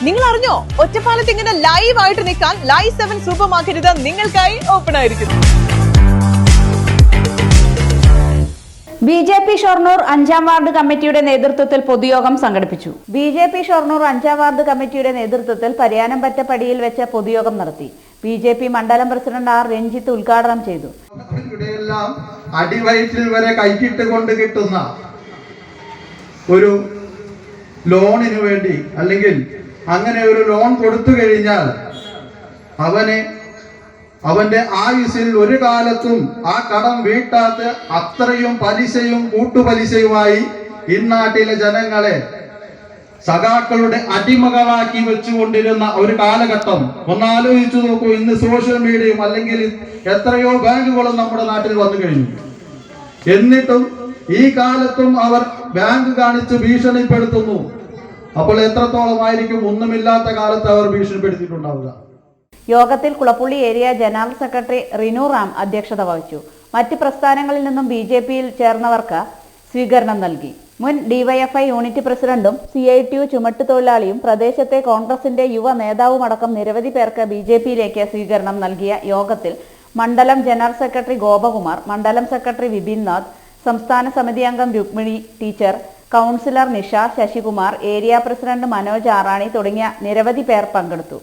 നിങ്ങൾ അറിഞ്ഞോ, ഒറ്റപ്പാലത്ത് ഇങ്ങനെ ലൈവ് ആയിട്ട് നിൽക്കാൻ ലൈവ് 7 സൂപ്പർ മാർക്കറ്റ് നിങ്ങൾക്കായി ഓപ്പൺ ആയിരിക്കുന്നു. ബി.ജെ.പി. ഷൊർണൂർ 5-ാം വാർഡ് കമ്മിറ്റിയുടെ നേതൃത്വത്തിൽ പൊതുയോഗം സംഘടിപ്പിച്ചു. ബി.ജെ.പി. ഷൊർണൂർ 5-ാം വാർഡ് കമ്മിറ്റിയുടെ നേതൃത്വത്തിൽ പരിയാനംപറ്റ പടിയിൽ വെച്ച പൊതുയോഗം നടത്തി. ബി.ജെ.പി. മണ്ഡലം പ്രസിഡന്റ് ആർ രഞ്ജിത്ത് ഉദ്ഘാടനം ചെയ്തു. ഇവിടെയെല്ലാം അടിവയറ്റിൽ വരെ കൈക്കിട്ട് കൊണ്ട് കിട്ടുന്ന ഒരു ലോണിന് വേണ്ടി, അല്ലെങ്കിൽ അങ്ങനെ ഒരു ലോൺ കൊടുത്തു കഴിഞ്ഞാൽ അവന്റെ ആയുസ്സിൽ ഒരു കാലത്തും ആ കടം വീട്ടാത്ത അത്രയും പലിശയും കൂട്ടുപലിശയുമായി ഇന്നാട്ടിലെ ജനങ്ങളെ സഖാക്കളുടെ അടിമകളാക്കി വെച്ചുകൊണ്ടിരുന്ന ഒരു കാലഘട്ടം ഒന്ന് ആലോചിച്ചു നോക്കൂ. ഇന്ന് സോഷ്യൽ മീഡിയയും അല്ലെങ്കിൽ എത്രയോ ബാങ്കുകളും നമ്മുടെ നാട്ടിൽ വന്നു കഴിഞ്ഞു. എന്നിട്ടും ഈ കാലത്തും അവർ ബാങ്ക് കാണിച്ച് ഭീഷണിപ്പെടുത്തുന്നു. അപ്പോൾ എത്രത്തോളമായിരിക്കും ഒന്നുമില്ലാത്ത കാലത്ത് അവർ ഭീഷണിപ്പെടുത്തിയിട്ടുണ്ടാവുക. യോഗത്തിൽ Kulappully area general secretary Rinu Ram അധ്യക്ഷത വഹിച്ചു. മറ്റ് പ്രസ്ഥാനങ്ങളിൽ നിന്നും ബി.ജെ.പിയിൽ ചേർന്നവർക്ക് സ്വീകരണം നൽകി. മുൻ ഡിവൈഎഫ്ഐ യൂണിറ്റ് പ്രസിഡന്റും CITU ചുമട്ടുതൊഴിലാളിയും പ്രദേശത്തെ കോൺഗ്രസിന്റെ യുവ നേതാവുമടക്കം നിരവധി പേർക്ക് ബി.ജെ.പിയിലേക്ക് സ്വീകരണം നൽകിയ യോഗത്തിൽ മണ്ഡലം ജനറൽ സെക്രട്ടറി ഗോപകുമാർ, മണ്ഡലം സെക്രട്ടറി വിപിൻനാഥ്, സംസ്ഥാന സമിതി അംഗം Rukmini teacher, councillor Nisha, Sasikumar, area president Manoj Arani തുടങ്ങിയ നിരവധി പേർ പങ്കെടുത്തു.